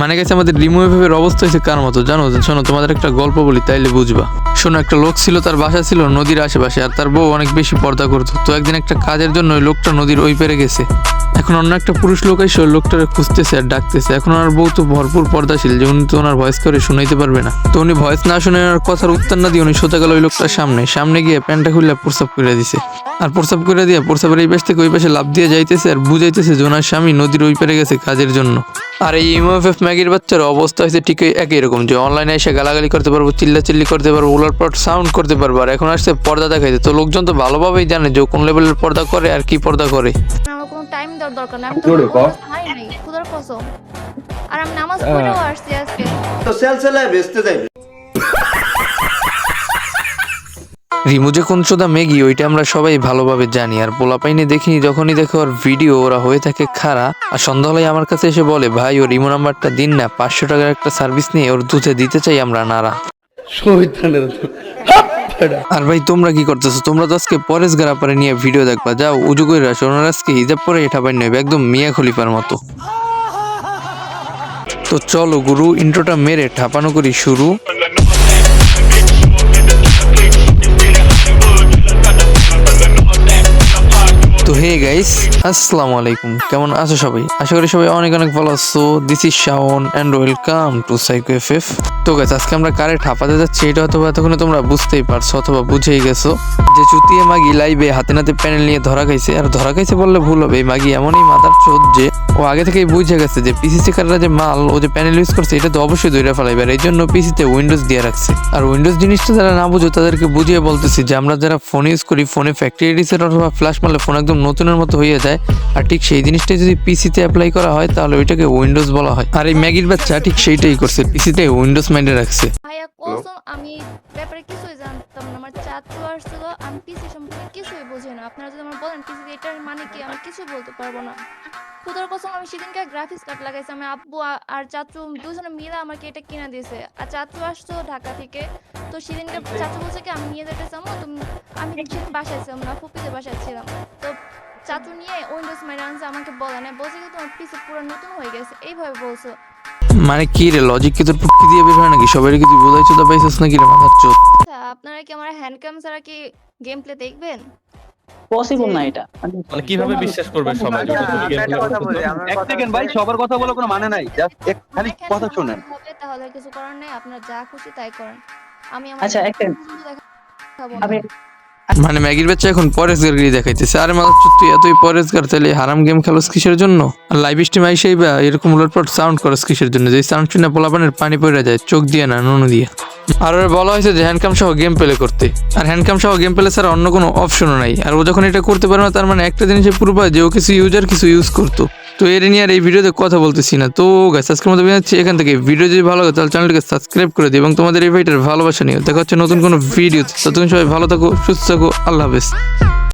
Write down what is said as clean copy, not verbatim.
মানে গেছে আমাদের রিমুভের অবস্থা হয়েছে কার মতো জানো? শোনো তোমাদের একটা গল্প বলি তাইলে বুঝবা। শোনো, একটা লোক ছিল, তার বাসা ছিল নদীর আশেপাশে, আর তার বউ অনেক বেশি পর্দা করতো। তো একদিন একটা কাজের জন্য ওই লোকটা নদীর ওই পারে গেছে। এখন অন্য একটা পুরুষ লোক এসে ওই লোকটারে খুঁজতেছে আর ডাকতেছে। এখন ওনার বউ তো ভরপুর পর্দাশীল, যে উনি তো ওনার ভয়েস করে শুনাইতে পারবে না। তো উনি ভয়েস না শুনে ওনার কথার উত্তর না দিয়ে উনি সোজা গেল ওই লোকটার সামনে গিয়ে প্যান্টটা খুলে প্রস্রাব করে দিছে। আর প্রস্রাব করে দিয়ে প্রস্রাবের এই পাশ থেকে ওই পাশে লাফ দিয়ে যাইতেছে আর বুঝাইতেছে যে ওনার স্বামী নদীর ওই পারে গেছে কাজের জন্য। আর এই ইউএফএফ ম্যাগির বাচ্চার অবস্থা হয়েছে ঠিক একই রকম, যে অনলাইনে এসে গালাগালি করতে পারবো, চিল্লাচিল্লি করতে পারবো, উলটপালট সাউন্ড করতে পারবো। আর এখন আসছে পর্দা দেখাইতে। তো লোকজন তো ভালোভাবেই জানে যে ও কোন লেভেলের পর্দা করে আর কি পর্দা করে। আমার কোনো টাইম দেওয়ার দরকার নাই, আমি তো খাই নাই খুদার কসম। আর আমি নামাজ পড়েও আসছি আজকে। তো সেলসেলায় বেচতে যাই। রিমু যে কোন চোদা মেগি ওইটা আমরা সবাই ভালোভাবে জানি। আর পোলাপাইনে দেখিনি, যখনই দেখো ওর ভিডিও ওরা হয়ে থাকে খাড়া। আর সন্ধ্যাবেলায় আমার কাছে এসে বলে, ভাই ওর রিমু নাম্বারটা দিন না, 500 টাকার একটা সার্ভিস নিয়ে ওর দুধে দিতে চাই আমরা নারা। আর ভাই তোমরা কি করতেছো? তোমরা তো আজকে পরেশ গারাপারে নিয়ে ভিডিও দেখবা, যাও উজু করে আসো। ওনার আজকে হিজাব পরে এটা পাই নেবে একদম মিয়া খলিফার মতো। তো চলো গুরু, ইন্ট্রোটা মেরে ঠাপানো করি শুরু। তো হে গাইস, আসসালামু আলাইকুম, কেমন আছো সবাই? আশা করি সবাই অনেক অনেক ভালো আছো। This is Shaon and welcome to Psycho FF. তো গাইস, আজকে আমরা কারে ঠাপাতে যাচ্ছি এটা হয়তো এতক্ষণে তোমরা বুঝতেই পারছো অথবা বুঝেই গেছো, যে চুতিয়ে মাগি লাইভে হাতে নাতে প্যানেল নিয়ে ধরা খাইছে। আর ধরা খাইছে বললে ভুল হবে, এই মাগি এমনই মাথার চোদ যে ও আগে থেকেই বুঝে গেছে যে পিসি চেকাররা যে মাল ও যে প্যানেল ইউজ করছে এটা তো অবশ্যই ধরে ফেলাইবে। আর এই জন্য পিসিতে উইন্ডোজ দিয়ে রাখছে। আর উইন্ডোজ জিনিসটা যারা না বুঝো তাদেরকে বুঝিয়ে বলতেছি যে আমরা যারা ফোন ইউজ করি, ফোনে ফ্যাক্টরি রিসেট অথবা ফ্ল্যাশ মারলে ফোন একদম নতুনের মতো হয়ে যায়। আর ঠিক সেই জিনিসটাই যদি পিসিতে অ্যাপ্লাই করা হয় তাহলে ওইটাকে উইন্ডোজ বলা হয়। আর এই ম্যাগির বাচ্চা ঠিক সেইটাই করছে, পিসিতে উইন্ডোজ মাইন্ডে রাখছে। ভাইয়া কসম আমি ব্যাপারে কিছুই জানতাম না। আমার চাচু আসছিল, আমি পিসি সম্পর্কে কিছুই বুঝি না। আপনারা যদি আমার বলেন পিসি এটার মানে কি, আমি কিছুই বলতে পারবো না। খুদার কসম আমি সেদিনকে গ্রাফিক্স কার্ড লাগাইছি, আমি আব্বু আর চাচু দুজনে মিলে আমাকে এটা কিনে দিয়েছে। আর চাচু আসছো ঢাকা থেকে, তো সেদিনকে চাচু বলছে কি আমি নিয়ে যেতে চাবো, তুমি আমি সেদিন বাসায় ছিলাম না, ফুপিতে বাসায় ছিলাম। তো চাচু নিয়ে উইন্ডোজ মাইরে আনছে, আমাকে বলে না, বলছে কি তোমার পিসি পুরো নতুন হয়ে গেছে, এইভাবে বলছো। মানে কি রে, লজিক কি তোর পুটকি দিয়ে বের হয় নাকি? সবাই কি তুই বোঝাইছো তা পাইছিস নাকি রে মাথার চোদ? আচ্ছা, আপনারা কি আমার হ্যান্ড ক্যাম ছাড়া কি গেম প্লে দেখবেন? পসিবল না এটা। মানে কিভাবে বিশ্বাস করবে সবাই? এক সেকেন্ড ভাই, সবার কথা বলে কোনো মানে নাই, জাস্ট খালি কথা শুনেন। তাহলে কিছু করার নেই, আপনারা যা খুশি তাই করেন। আমি আচ্ছা, একটা দেখাবো না। আমি মানে ম্যাগির বাচ্চা এখন পরেশগারগিরি দেখাইতেছে। আরে মাথা চোদ, তুই এতই পরেশগার তাহলে হারাম গেম খেলোস কিসের জন্য? আর লাইভ স্ট্রিম আইসাই বা এরকম উলটপালট সাউন্ড করস কিসের জন্য? যে সাউন্ড শুনে পোলাপানের পানি পড়ে যায়, চোখ দিয়ে না নুনু দিয়ে। আর ওর বলা হয়েছে যে হ্যান্ডকাম সহ গেম প্লে করতে, আর হ্যান্ডকাম সহ গেম প্লে ছাড়া অন্য কোনো অপশনও নাই। আর ও যখন এটা করতে পারে না, তার মানে একটা জিনিসের পুরো পায় যে ও কিছু ইউজার কিছু ইউজ করতো। তো এর নিয়ে আর এই ভিডিওতে কথা বলতেছি না। তো গাইস, আজকের মতো বেরোচ্ছি এখান থেকে। ভিডিও যদি ভালো লাগে তাহলে চ্যানেলটাকে সাবস্ক্রাইব করে দিই এবং তোমাদের এই ভাইটার ভালোবাসা নিও। দেখা হচ্ছে নতুন কোনো ভিডিও। ততক্ষণ সবাই ভালো থাকো, সুস্থ থাকো, আল্লাহ হাফেজ।